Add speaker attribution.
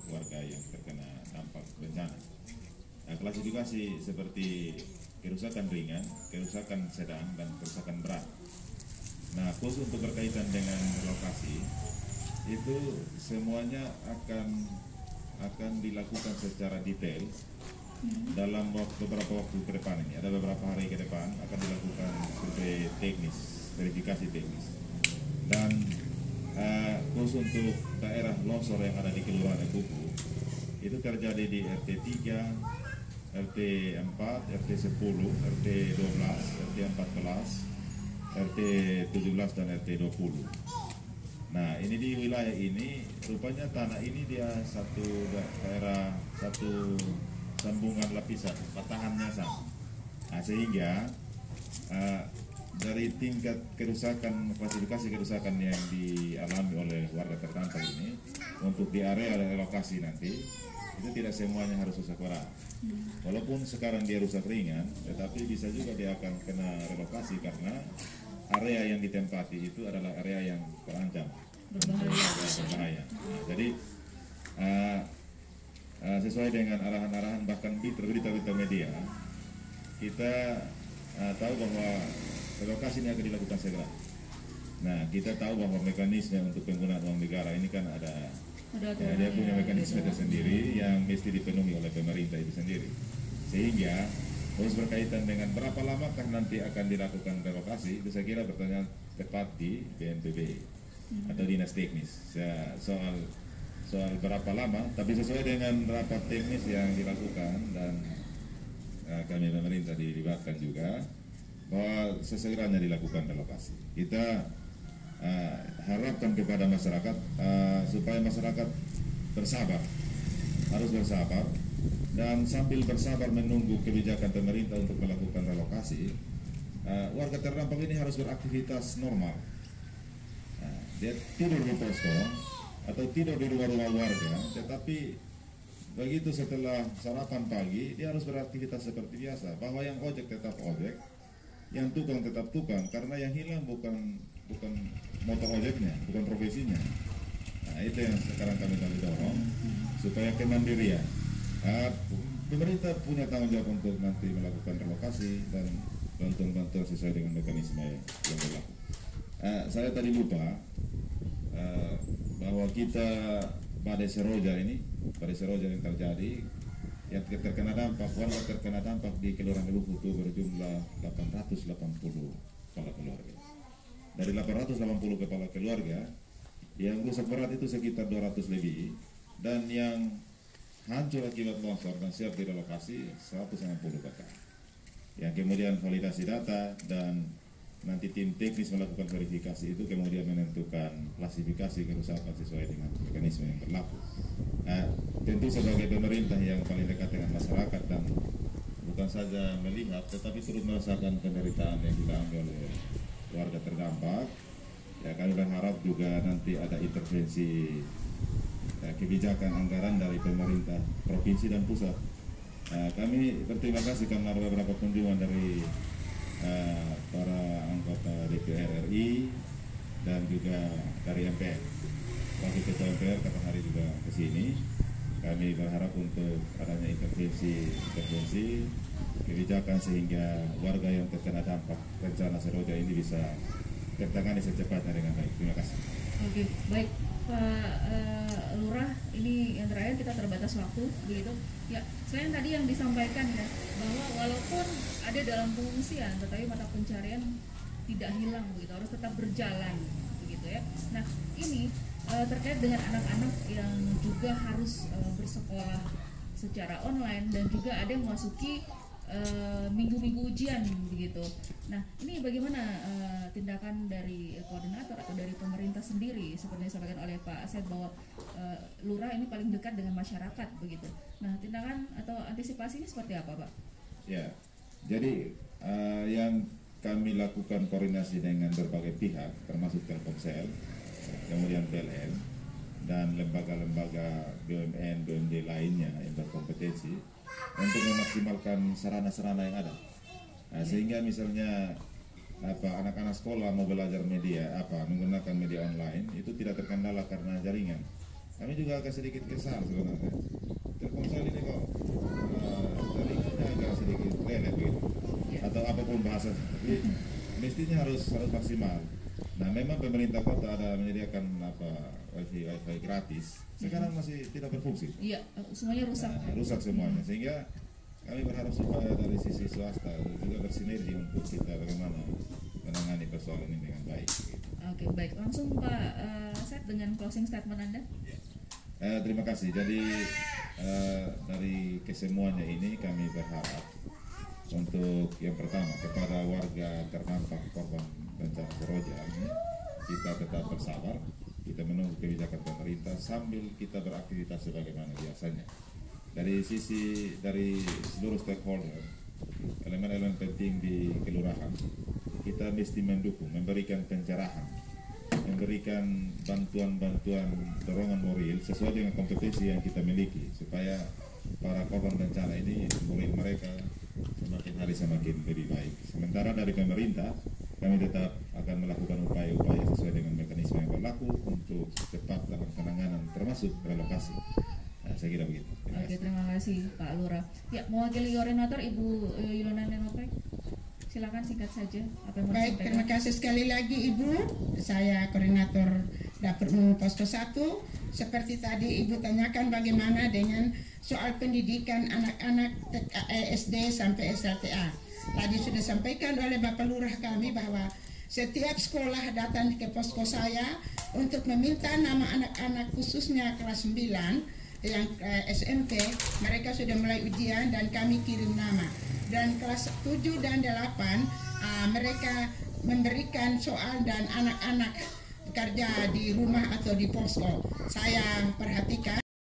Speaker 1: warga yang terkena dampak bencana. Nah, klasifikasi seperti kerusakan ringan, kerusakan sedang, dan kerusakan berat. Nah, khusus untuk berkaitan dengan relokasi, itu semuanya akan dilakukan secara detail dalam beberapa waktu ke depan ini. Ada beberapa hari ke depan akan dilakukan survei teknis, verifikasi teknis. Dan khusus untuk daerah longsor yang ada di Kelurahan Ekupu, itu terjadi di RT 3, RT 4, RT 10, RT 12, RT 14, RT 17, dan RT 20. Nah, ini di wilayah ini, rupanya tanah ini dia satu daerah, satu sambungan lapisan, patahannya sama. Nah, sehingga dari tingkat kerusakan, klasifikasi kerusakan yang dialami oleh warga terdampak ini, untuk di area relokasi nanti, itu tidak semuanya harus rusak berat. Walaupun sekarang dia rusak ringan, tetapi bisa juga dia akan kena relokasi karena area yang ditempati itu adalah area yang terancam berbahaya. Nah, jadi sesuai dengan arahan-arahan bahkan berita-berita media, kita tahu bahwa relokasi ini akan dilakukan segera. Nah, kita tahu bahwa mekanisme untuk penggunaan uang negara ini kan ada dia punya mekanisme tersendiri yang mesti dipenuhi oleh pemerintah itu sendiri. Sehingga terus berkaitan dengan berapa lamakah nanti akan dilakukan relokasi, itu saya kira pertanyaan tepat di BNPB atau dinas teknis. Soal berapa lama, tapi sesuai dengan rapat teknis yang dilakukan dan kami pemerintah dilibatkan juga, bahwa sesegeranya dilakukan relokasi. Kita harapkan kepada masyarakat supaya masyarakat bersabar, harus bersabar, dan sambil bersabar menunggu kebijakan pemerintah untuk melakukan relokasi, warga terdampak ini harus beraktivitas normal. Dia tidur di posko atau tidur di rumah-rumah warga, tetapi begitu setelah sarapan pagi dia harus beraktivitas seperti biasa. Bahwa yang ojek tetap ojek, yang tukang tetap tukang, karena yang hilang bukan motor ojeknya, bukan profesinya. Nah, itu yang sekarang kami dorong supaya kemandirian. Pemerintah punya tanggung jawab untuk nanti melakukan relokasi dan bantuan-bantuan sesuai dengan mekanisme yang berlaku. Saya tadi lupa bahwa kita badai seroja yang terjadi, yang terkena dampak, warga terkena dampak di Kelurahan Ekupu itu berjumlah 880 kepala keluarga. Dari 880 kepala keluarga, yang rusak berat itu sekitar 200 lebih, dan yang hancur akibat longsor dan siap direlokasi 160 kakak. Yang kemudian validasi data dan nanti tim teknis melakukan verifikasi itu kemudian menentukan klasifikasi kerusakan sesuai dengan mekanisme yang berlaku. Tentu sebagai pemerintah yang paling dekat dengan masyarakat dan bukan saja melihat tetapi turut merasakan penderitaan yang dialami oleh warga terdampak, ya kami berharap juga nanti ada intervensi kebijakan anggaran dari pemerintah provinsi dan pusat. Kami berterima kasih karena ada beberapa kunjungan dari para anggota DPR RI dan juga dari MPR. Wakil Ketua MPR kapan hari juga ke sini. Kami berharap untuk adanya intervensi kebijakan sehingga warga yang terkena dampak rencana seroja ini bisa tertangani secepatnya dengan baik. Terima kasih.
Speaker 2: Oke, baik Pak Lurah, ini yang terakhir kita terbatas waktu begitu. Ya, selain tadi yang disampaikan ya bahwa walaupun ada dalam pengungsian, tetapi mata pencarian tidak hilang begitu, harus tetap berjalan begitu ya. Nah, ini terkait dengan anak-anak yang juga harus bersekolah secara online dan juga ada yang memasuki minggu-minggu ujian begitu. Nah, ini bagaimana tindakan dari koordinator atau dari pemerintah sendiri seperti yang disampaikan oleh Pak Asep bahwa lurah ini paling dekat dengan masyarakat begitu. Nah, tindakan atau antisipasi ini seperti apa, Pak?
Speaker 1: Ya, jadi yang kami lakukan koordinasi dengan berbagai pihak termasuk Telkomsel, kemudian PLN dan lembaga-lembaga BUMN, BUMD lainnya yang berkompetensi untuk memaksimalkan sarana-sarana yang ada. Nah, sehingga misalnya anak-anak sekolah mau belajar media menggunakan media online itu tidak terkendala karena jaringan. Kami juga agak sedikit kesal sebenarnya. Telkomsel ini kok telinganya agak sedikit lelet gitu, atau apapun bahasa. Tapi mestinya harus maksimal. Nah, memang pemerintah kota ada menyediakan wifi gratis. Sekarang masih tidak berfungsi.
Speaker 2: Iya, semuanya rusak.
Speaker 1: Rusak semuanya, sehingga kami berharap supaya dari sisi swasta juga bersinergi untuk kita bagaimana menangani persoalan ini dengan baik. Gitu.
Speaker 2: Oke, baik. Langsung Pak Seth dengan closing statement Anda.
Speaker 1: Terima kasih. Jadi dari kesemuanya ini kami berharap untuk yang pertama kepada warga terdampak korban bencana Seroja ini, kita tetap bersabar, kita menunggu kebijakan pemerintah sambil kita beraktivitas sebagaimana biasanya. Dari seluruh stakeholder, elemen-elemen penting di kelurahan, kita mesti mendukung, memberikan pencerahan, memberikan bantuan dorongan moral sesuai dengan kompetensi yang kita miliki, supaya para korban bencana ini moral mereka semakin hari semakin lebih baik. Sementara dari pemerintah, kami tetap akan melakukan upaya-upaya sesuai dengan mekanisme yang berlaku untuk cepat dalam penanganan termasuk relokasi. Nah, saya kira begitu.
Speaker 2: Terima kasih Pak Lurah. Ya, mewakili koordinator Ibu Yulona Nenopek. Silakan singkat saja apa yang mau
Speaker 3: Baik,
Speaker 2: disampaikan.
Speaker 3: terima kasih sekali lagi Ibu. Saya koordinator Dapur Umum Posko 1. Seperti tadi Ibu tanyakan bagaimana dengan soal pendidikan anak-anak SD sampai SLTA. Tadi sudah sampaikan oleh Bapak Lurah kami bahwa setiap sekolah datang ke posko saya untuk meminta nama anak-anak khususnya kelas 9 yang SMP, mereka sudah mulai ujian dan kami kirim nama. Dan kelas 7 dan 8 mereka memberikan soal dan anak-anak kerja di rumah atau di posko. Saya perhatikan